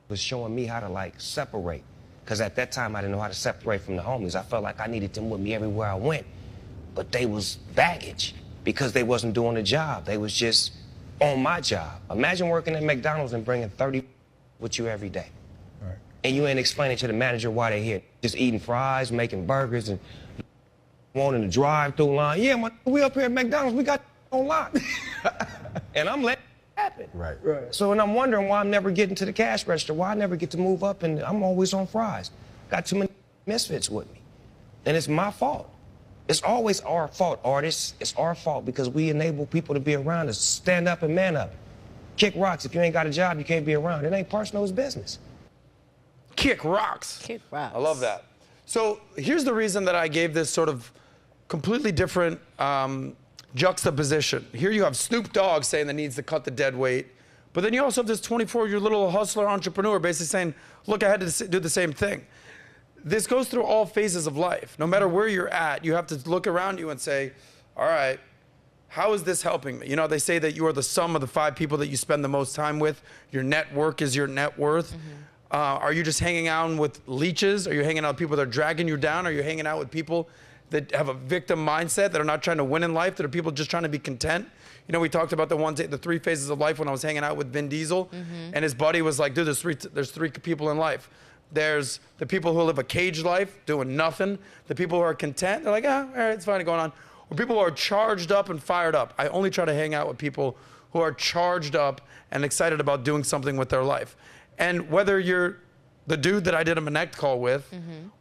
was showing me how to like separate. Because at that time, I didn't know how to separate from the homies. I felt like I needed them with me everywhere I went. But they was baggage because they wasn't doing the job. They was just on my job. Imagine working at McDonald's and bringing 30 with you every day. Right. And you ain't explaining to the manager why they're here. Just eating fries, making burgers, and wanting the drive-through line. Yeah, we up here at McDonald's, we got on lock. And I'm letting it happen. Right. So, and I'm wondering why I'm never getting to the cash register, why I never get to move up, and I'm always on fries. Got too many misfits with me. And it's my fault. It's always our fault, artists. It's our fault because we enable people to be around us. Stand up and man up. Kick rocks. If you ain't got a job, you can't be around. It ain't personal, it's business. Kick rocks. Kick rocks. I love that. So here's the reason that I gave this sort of completely different juxtaposition. Here you have Snoop Dogg saying that needs to cut the dead weight, but then you also have this 24-year little hustler entrepreneur basically saying, look, I had to do the same thing. This goes through all phases of life. No matter where you're at, you have to look around you and say, all right, how is this helping me? You know, they say that you are the sum of the 5 people that you spend the most time with. Your network is your net worth. Are you just hanging out with leeches? Are you hanging out with people that are dragging you down? Are you hanging out with people that have a victim mindset, that are not trying to win in life, that are people just trying to be content? You know, we talked about the 3 phases of life when I was hanging out with Vin Diesel, and his buddy was like, dude, there's three people in life. There's the people who live a caged life, doing nothing. The people who are content, they're like, all right, it's fine going on. Or people who are charged up and fired up. I only try to hang out with people who are charged up and excited about doing something with their life. And whether you're the dude that I did a Connect call with,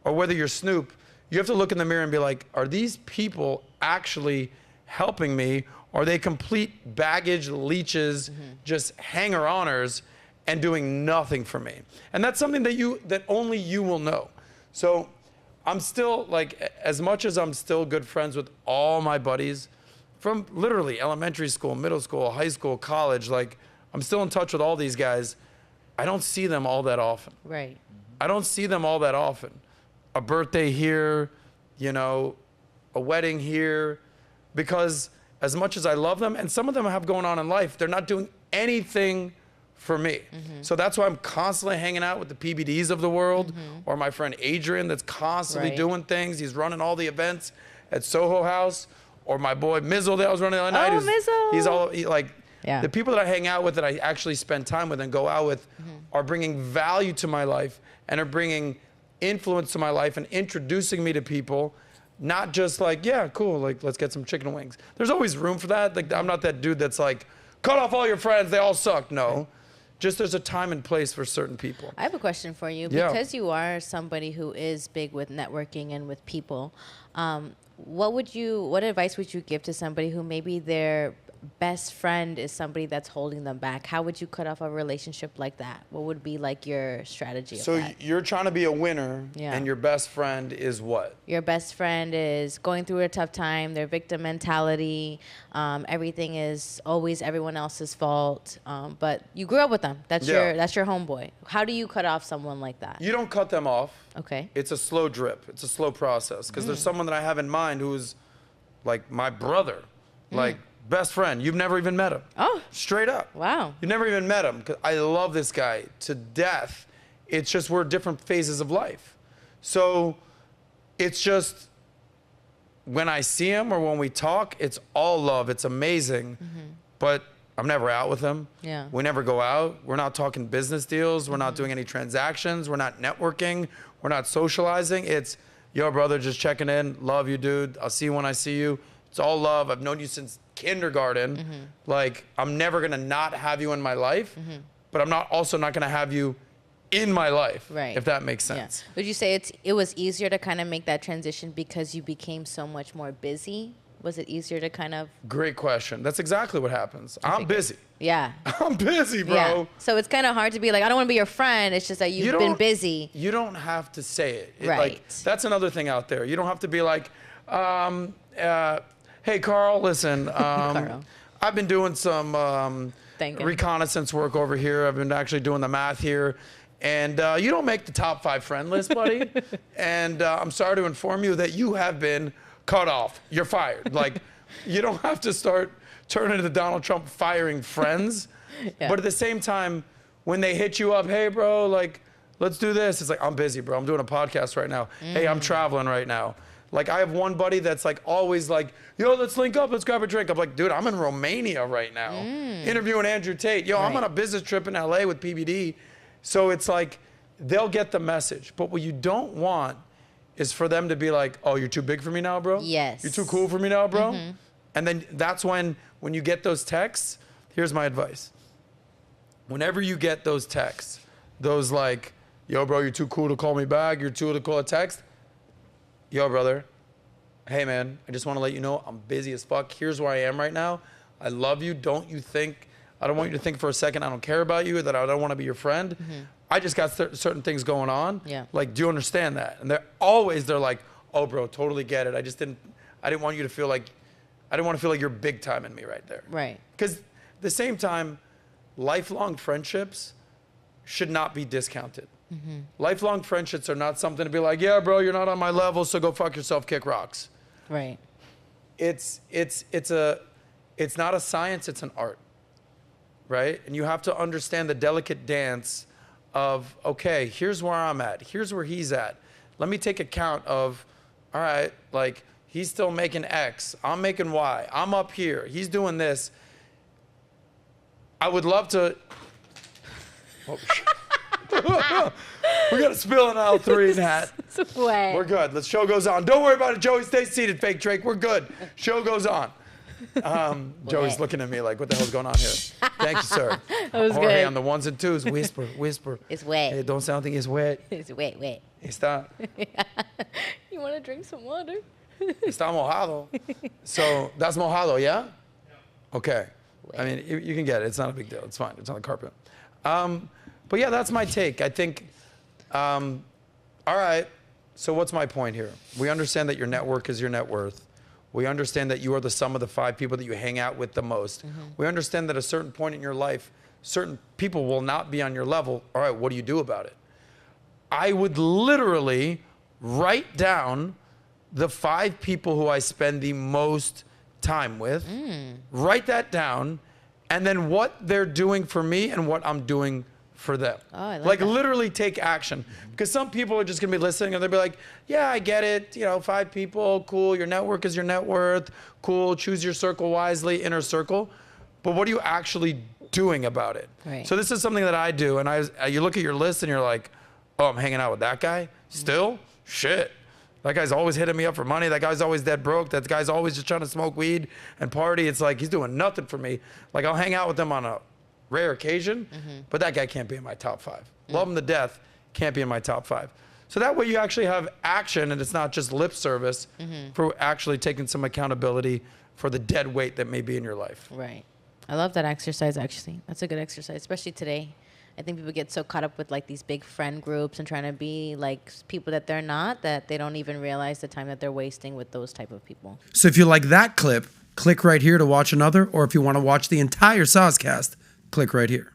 or whether you're Snoop, you have to look in the mirror and be like, are these people actually helping me? Or are they complete baggage leeches, just hanger-oners, and doing nothing for me? And that's something that only you will know. So I'm still, like, as much as I'm still good friends with all my buddies from literally elementary school, middle school, high school, college, like, I'm still in touch with all these guys. I don't see them all that often. Right. I don't see them all that often. A birthday here, you know, a wedding here, because as much as I love them, and some of them have going on in life, they're not doing anything for me. So that's why I'm constantly hanging out with the PBDs of the world, or my friend Adrian that's constantly doing things. He's running all the events at Soho House, or my boy Mizzle that I was running the other night. Mizzle. The people that I hang out with, that I actually spend time with and go out with, are bringing value to my life and are bringing influence to my life and introducing me to people, not just like, yeah, cool, like, let's get some chicken wings. There's always room for that. Like, I'm not that dude that's like, cut off all your friends, they all suck. No. Just there's a time and place for certain people. I have a question for you. Yeah. Because you are somebody who is big with networking and with people, what advice would you give to somebody who maybe their best friend is somebody that's holding them back? How would you cut off a relationship like that? What would be like your strategy of that? So you're trying to be a winner, and your best friend is what? Your best friend is going through a tough time, their victim mentality, everything is always everyone else's fault, but you grew up with them. That's your homeboy. How do you cut off someone like that? You don't cut them off. Okay. It's a slow drip. It's a slow process, because there's someone that I have in mind who's like my brother, like best friend. You've never even met him. Oh. Straight up. Wow. You never even met him, because I love this guy to death. It's just we're different phases of life. So it's just when I see him or when we talk, it's all love. It's amazing. But I'm never out with him. Yeah. We never go out. We're not talking business deals. We're not doing any transactions. We're not networking. We're not socializing. It's, yo, brother, just checking in. Love you, dude. I'll see you when I see you. It's all love. I've known you since kindergarten. Like, I'm never gonna not have you in my life, but I'm also not gonna have you in my life, if that makes sense. Would you say it was easier to kind of make that transition because you became so much more busy? Was it easier to kind of... Great question. That's exactly what happens. I'm busy. Yeah. I'm busy, bro. Yeah. So it's kind of hard to be like, I don't want to be your friend. It's just that you've been busy. You don't have to say it. Right. Like, that's another thing out there. You don't have to be like, hey, Carl, listen, Carl. I've been doing some reconnaissance work over here. I've been actually doing the math here. And you don't make the top 5 friend list, buddy. And I'm sorry to inform you that you have been cut off. You're fired. Like, you don't have to start turning into Donald Trump firing friends. But at the same time, when they hit you up, hey, bro, like, let's do this. It's like, I'm busy, bro. I'm doing a podcast right now. Hey, I'm traveling right now. Like, I have one buddy that's like always like, yo, let's link up, let's grab a drink. I'm like, dude, I'm in Romania right now, interviewing Andrew Tate. Yo, I'm on a business trip in LA with PBD. So it's like, they'll get the message. But what you don't want is for them to be like, oh, you're too big for me now, bro? Yes. You're too cool for me now, bro? And then that's when you get those texts, here's my advice. Whenever you get those texts, those like, yo, bro, you're too cool to call me back, you're too cool to call a text. Yo, brother, hey, man, I just want to let you know I'm busy as fuck. Here's where I am right now. I love you. I don't want you to think for a second I don't care about you, that I don't want to be your friend. I just got certain things going on. Yeah. Like, do you understand that? And they're like, oh, bro, totally get it. I didn't want you to feel like, I didn't want to feel like you're big time in me right there. Right. Because at the same time, lifelong friendships should not be discounted. Lifelong friendships are not something to be like, yeah, bro, you're not on my level, so go fuck yourself, kick rocks. Right. It's not a science, it's an art, right? And you have to understand the delicate dance of, okay, here's where I'm at, here's where he's at. Let me take account of, all right, like, he's still making X, I'm making Y, I'm up here, he's doing this. I would love to, oh, we got a spill in aisle 3, Nat. We're good. The show goes on. Don't worry about it, Joey. Stay seated, fake Drake. We're good. Show goes on. Joey's looking at me like, what the hell's going on here? Thank you, sir. That was Jorge good. on the ones and twos. Whisper, whisper. It's wet. Hey, don't sound like it's wet. It's wet. Está You want to drink some water? mojado. So that's mojado, yeah? Okay. I mean, you can get it. It's not a big deal. It's fine. It's on the carpet. But yeah, that's my take. I think, all right, so what's my point here? We understand that your network is your net worth. We understand that you are the sum of the 5 people that you hang out with the most. We understand that at a certain point in your life, certain people will not be on your level. All right, what do you do about it? I would literally write down the 5 people who I spend the most time with, write that down, and then what they're doing for me and what I'm doing for them. Oh, I like that. literally take action. Because some people are just gonna be listening and they'll be like, yeah, I get it. You know, 5 people, cool. Your network is your net worth. Cool, choose your circle wisely, inner circle. But what are you actually doing about it? Right. So this is something that I do. And you look at your list and you're like, oh, I'm hanging out with that guy still? Shit. That guy's always hitting me up for money. That guy's always dead broke. That guy's always just trying to smoke weed and party. It's like he's doing nothing for me. Like I'll hang out with him on a rare occasion, but that guy can't be in my top 5. Love him to death, can't be in my top 5. So that way you actually have action and it's not just lip service for actually taking some accountability for the dead weight that may be in your life. Right. I love that exercise, actually. That's a good exercise, especially today. I think people get so caught up with like these big friend groups and trying to be like people that they're not, that they don't even realize the time that they're wasting with those type of people. So if you like that clip, click right here to watch another, or if you want to watch the entire SOSCAST, click right here.